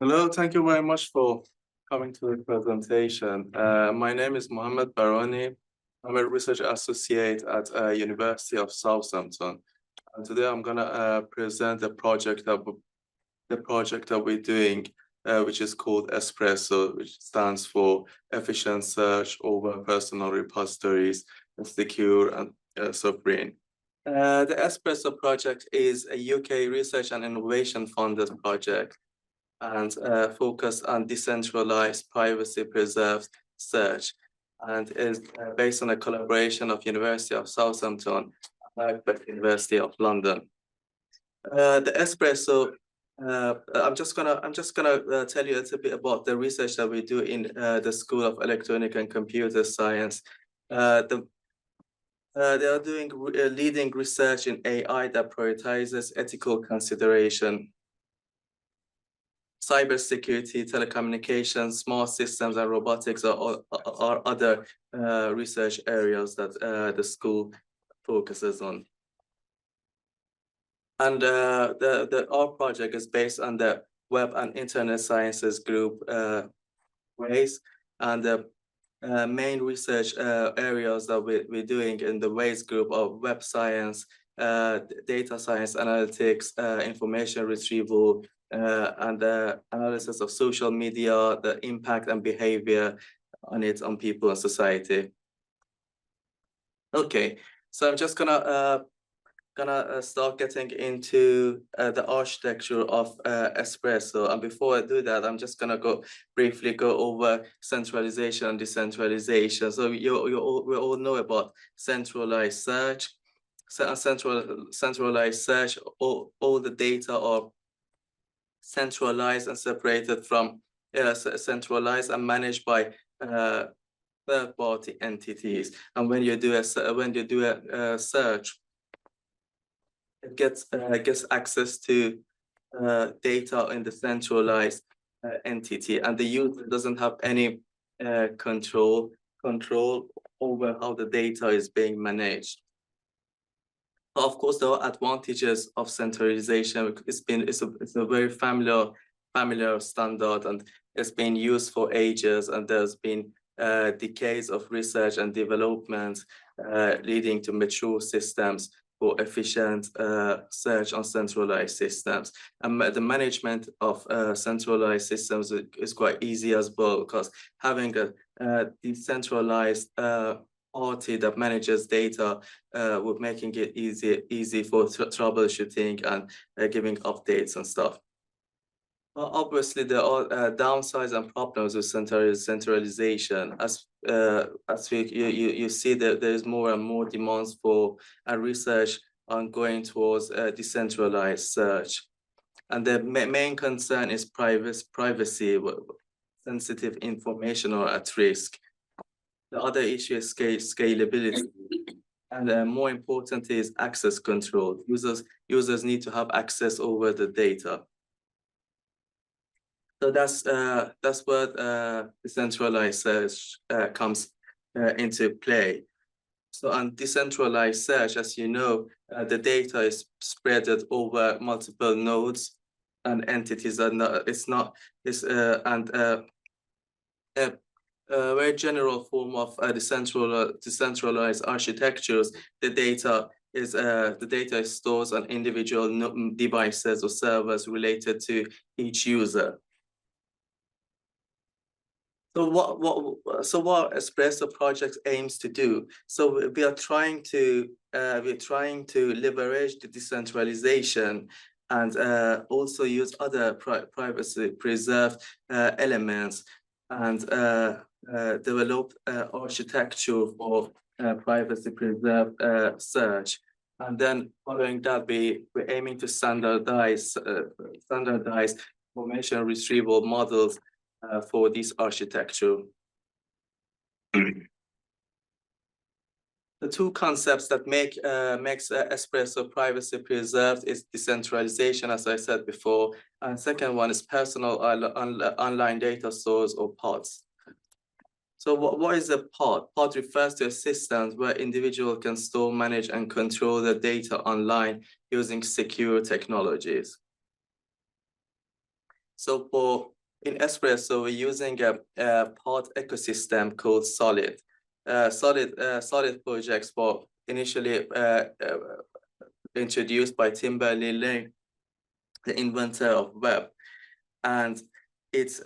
Hello, thank you very much for coming to the presentation. My name is Mohammad Bahrani. I'm a research associate at University of Southampton. And today I'm gonna present the project that we're doing, which is called ESPRESSO, which stands for Efficient Search over Personal Repositories, Secure and Sovereign. The ESPRESSO project is a UK research and innovation funded project and focused on decentralized, privacy-preserved search, and is based on a collaboration of University of Southampton and University of London. The Espresso. I'm just gonna tell you a little bit about the research that we do in the School of Electronic and Computer Science. They are doing leading research in AI that prioritizes ethical consideration, cybersecurity, telecommunications, smart systems, and robotics are other research areas that the school focuses on. And our project is based on the Web and Internet Sciences group WAYS, and the main research areas that we're doing in the WAYS group are web science, data science, analytics, information retrieval, and the analysis of social media, the impact and behavior on it on people and society. Okay, so I'm just gonna start getting into the architecture of ESPRESSO. And before I do that, I'm just gonna briefly go over centralization and decentralization. So we all know about centralized search. Centralized search, all the data are centralized and separated from centralized and managed by third-party entities. And when you do a search, it gets access to data in the centralized entity, and the user doesn't have any control over how the data is being managed. Of course, there are advantages of centralization. It's a very familiar standard, and it's been used for ages, and there's been decades of research and development leading to mature systems for efficient search on centralized systems. And the management of centralized systems is quite easy as well, because having a decentralized party that manages data with making it easy for troubleshooting and giving updates and stuff. Obviously, there are downsides and problems with centralization. As you see that there's more and more demands for research on going towards decentralized search, and the main concern is privacy. Sensitive information are at risk. The other issue is scalability, and more important is access control. Users need to have access over the data. So that's where decentralized search comes into play. So on decentralized search, as you know, the data is spread over multiple nodes and entities, and a very general form of decentralized architectures. The data is stored on individual devices or servers related to each user. So what ESPRESSO project aims to do? So we are trying to leverage the decentralization and also use other privacy preserved elements and develop architecture for privacy preserved search. And then following that, we're aiming to standardize information retrieval models for this architecture. The two concepts that makes ESPRESSO privacy preserved is decentralization, as I said before, and second one is personal online data stores, or pods. So what is a pod? Pod refers to a system where individuals can store, manage, and control the data online using secure technologies. So in ESPRESSO, we're using a pod ecosystem called Solid. Solid projects were initially introduced by Tim Berners-Lee, the inventor of web, and it's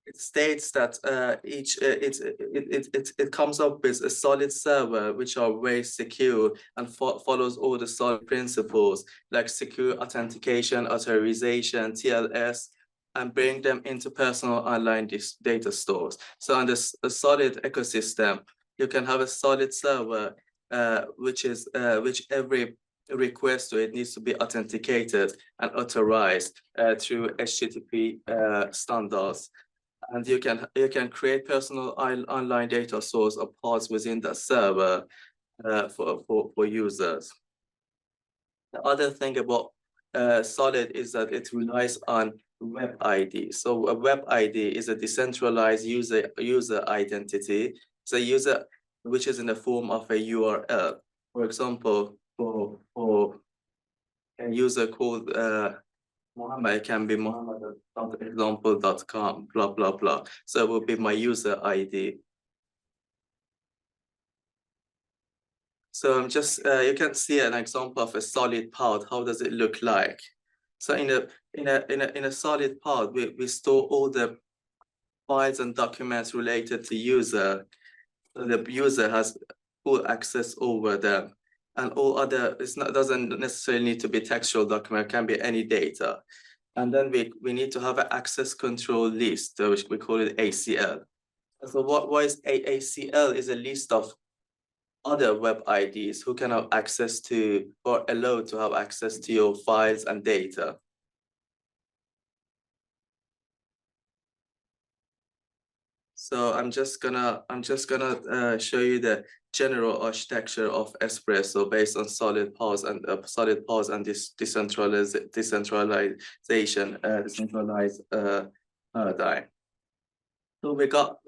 it states that it comes up with a solid server which are very secure and follows all the solid principles like secure authentication, authorization, TLS, and bring them into personal online data stores. So on this a solid ecosystem, you can have a solid server which every request to it needs to be authenticated and authorized through HTTP standards. And you can create personal online data source or pods within the server for users. The other thing about Solid is that it relies on web ID. So a web ID is a decentralized user identity. It's a user which is in the form of a URL. For example, for a user called Mohammad, can be Mohammad.example.com, blah, blah, blah. So it will be my user ID. So I'm just, you can see an example of a solid pod. How does it look like? So in a solid pod, we store all the files and documents related to user. So the user has full access over them. And all other, doesn't necessarily need to be textual document, it can be any data. And then we need to have an access control list, which we call it ACL. So what is ACL is a list of other web IDs who can have access to or allowed to have access to your files and data. So I'm just gonna show you the general architecture of ESPRESSO based on solid pods and this decentralized paradigm. So we got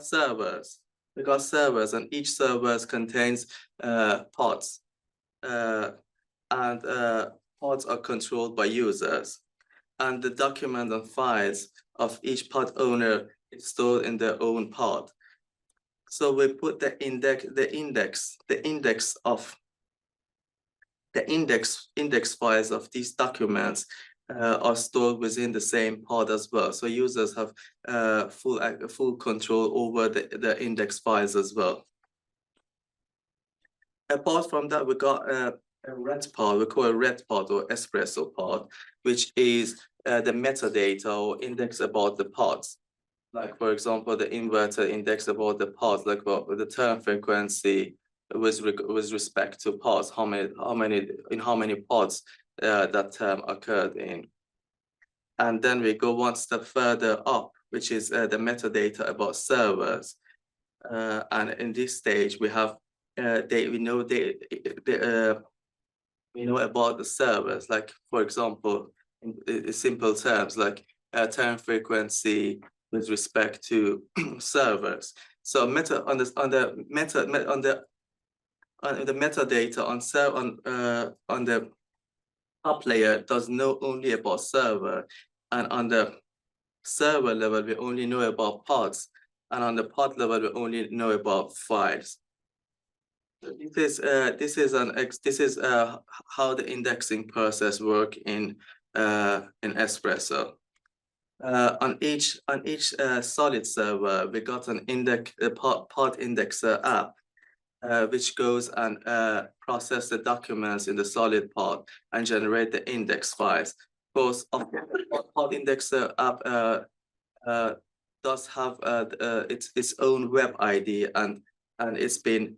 servers. We got servers, and each server contains pods, and pods are controlled by users, and the document and files of each pod owner is stored in their own pod. So we put the index files of these documents are stored within the same pod as well. So users have full control over the index files as well. Apart from that, we got a red pod, we call it red pod or ESPRESSO pod, which is the metadata or index about the pods. Like, for example, the inverter index about the pods, like the term frequency with respect to pods, how many pods that term occurred in. And then we go one step further up, which is the metadata about servers. And in this stage, we have we know about the servers. Like, for example, in simple terms, like term frequency with respect to servers. So on the metadata on the top layer does know only about server, and on the server level we only know about pods, and on the pod level we only know about files. This is how the indexing process work in ESPRESSO. On each solid server, we got an pod indexer app, which goes and process the documents in the solid pod and generate the index files. Of course, pod indexer app does have its own web ID, and it's been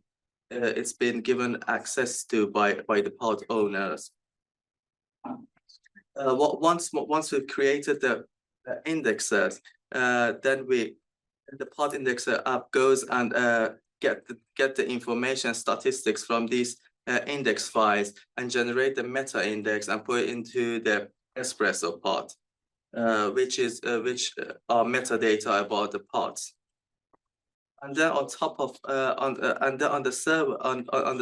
given access to by the pod owners. Once we've created the indexers, then the pod indexer app goes and get the information statistics from these index files and generate the meta index and put it into the ESPRESSO pod, which are metadata about the pods. And then on top of on the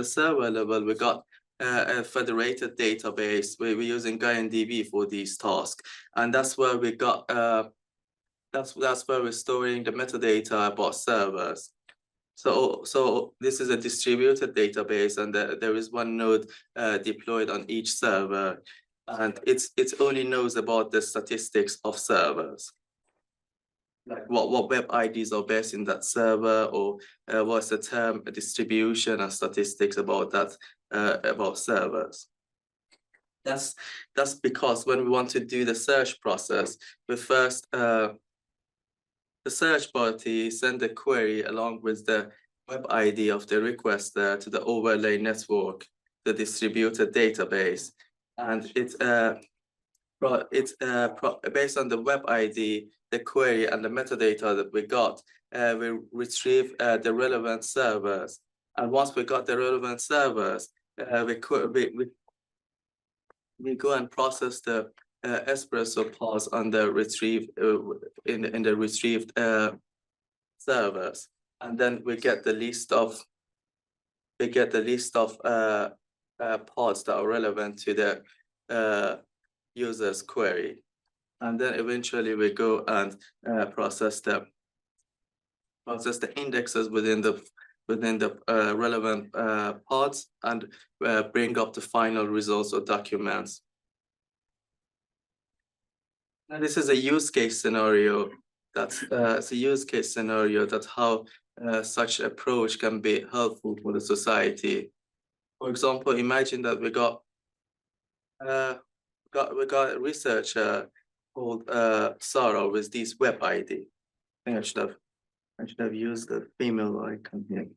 server level, we got a federated database. We're using GuyanDB for these tasks, and that's where we got that's where we're storing the metadata about servers. So this is a distributed database, and there is one node deployed on each server, and it only knows about the statistics of servers, like what web IDs are based in that server, or what's the term distribution and statistics about that about servers. That's because when we want to do the search process, we first the search party send a query along with the web ID of the requester to the overlay network, the distributed database, and it's based on the web ID, the query, and the metadata that we got. We retrieve the relevant servers, and once we got the relevant servers, we go and process the ESPRESSO pods on the retrieve in the retrieved servers, and then we get the list of pods that are relevant to the user's query, and then eventually we go and process the indexes within the relevant pods, and bring up the final results or documents. Now, this is a use case scenario. It's a use case scenario that how such approach can be helpful for the society. For example, imagine that we got a researcher called Sarah with this web ID. I think I should have used the female icon here.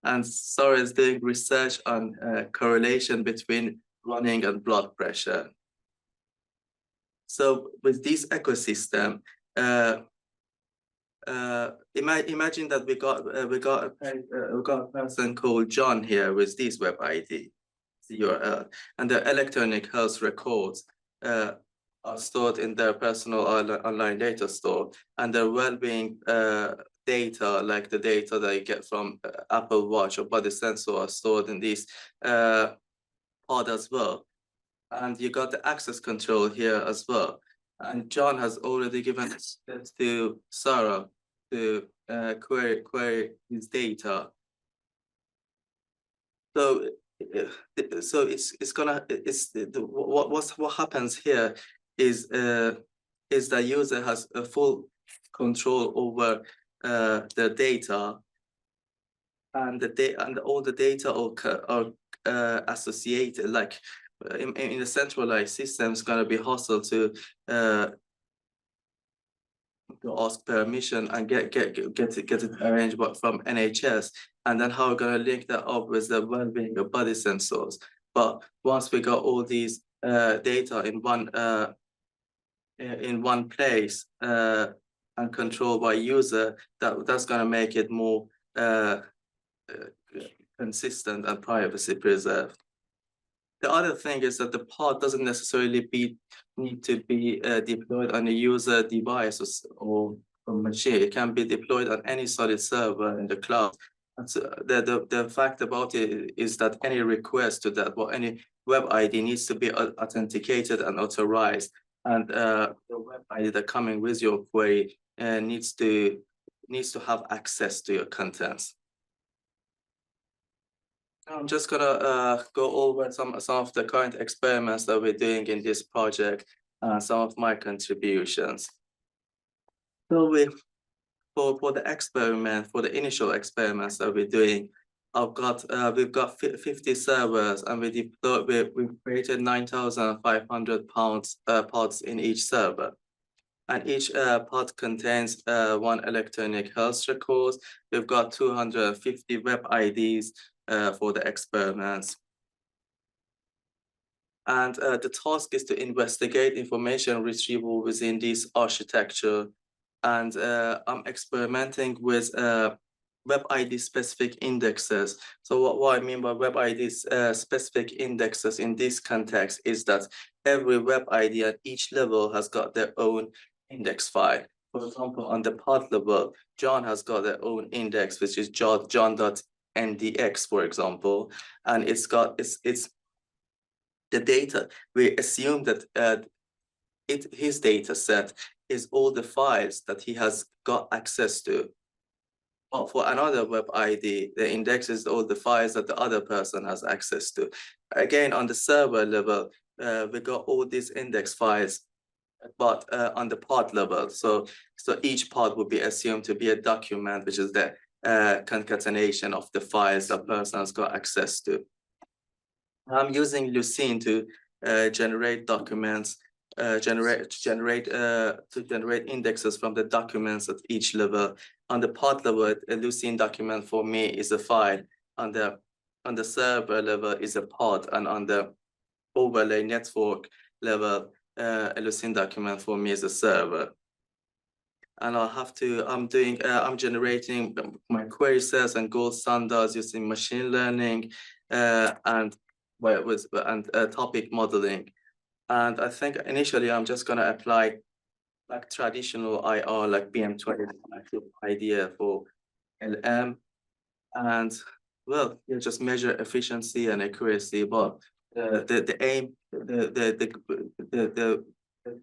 And Sarah is doing research on correlation between running and blood pressure. So with this ecosystem, imagine that we got a person called John here with this web ID, URL, and the electronic health records are stored in their personal online data store, and their well-being data, like the data that you get from Apple Watch or body sensor, are stored in this pod as well. And you got the access control here as well. And John has already given it to Sarah to query his data. So what happens here is the user has a full control over the data, and all the data are associated. Like in a centralized system, it's going to be hostile to ask permission and get it arranged from NHS, and then how we're going to link that up with the well-being of body sensors. But once we got all these data in one place and controlled by user, that's going to make it more consistent and privacy preserved. The other thing is that the pod doesn't necessarily need to be deployed on a user device or machine. It can be deployed on any solid server in the cloud. And so the fact about it is that any request to that, or any web ID, needs to be authenticated and authorized. And the web ID that coming with your query needs to have access to your contents. I'm just gonna go over some of the current experiments that we're doing in this project, some of my contributions. So for the initial experiments that we're doing, we've got 50 servers, and we created 9,500 pods in each server. And each pod contains one electronic health record. We've got 250 web IDs for the experiments. And the task is to investigate information retrieval within this architecture. And I'm experimenting with web ID specific indexes. So what I mean by web ID specific indexes in this context is that every web ID at each level has got their own index file. For example, on the pod level, John has got their own index, which is john.nh. NDX, for example, and it's the data. We assume that his data set is all the files that he has got access to. But for another web ID, the index is all the files that the other person has access to. Again, on the server level, we got all these index files, but on the pod level. So each pod would be assumed to be a document, which is the concatenation of the files the person has got access to. I'm using Lucene to generate documents, to generate indexes from the documents at each level. On the pod level, a Lucene document for me is a file. On the server level is a pod, and on the overlay network level, a Lucene document for me is a server. And I'm generating my query sets and gold standards using machine learning and topic modeling. And I think initially I'm just gonna apply like traditional IR, like BM20 idea for LM, and well, you just measure efficiency and accuracy. But the aim, the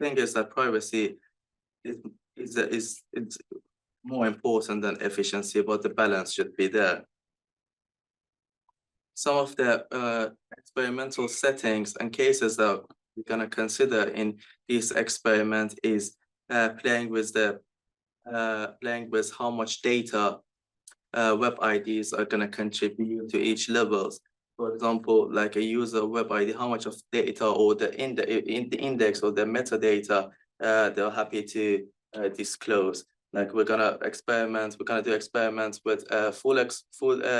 thing is that privacy is more important than efficiency, but the balance should be there. Some of the experimental settings and cases that we're going to consider in this experiment is playing with how much data web IDs are going to contribute to each levels. For example, like a user web ID, how much of data or the index or the metadata they're happy to disclose. Like we're gonna do experiments with full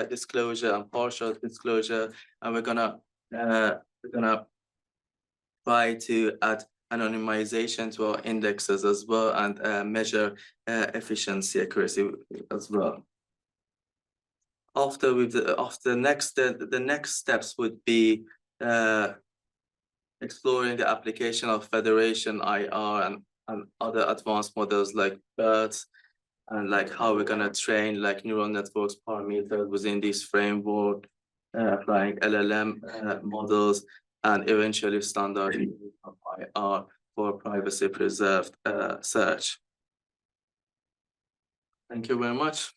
disclosure and partial disclosure, and we're gonna try to add anonymization to our indexes as well, and measure efficiency, accuracy as well. The next steps would be exploring the application of federation IR and other advanced models like BERT, and like how we're gonna train like neural networks parameters within this framework, applying LLM models, and eventually standardization of IR for privacy preserved search. Thank you very much.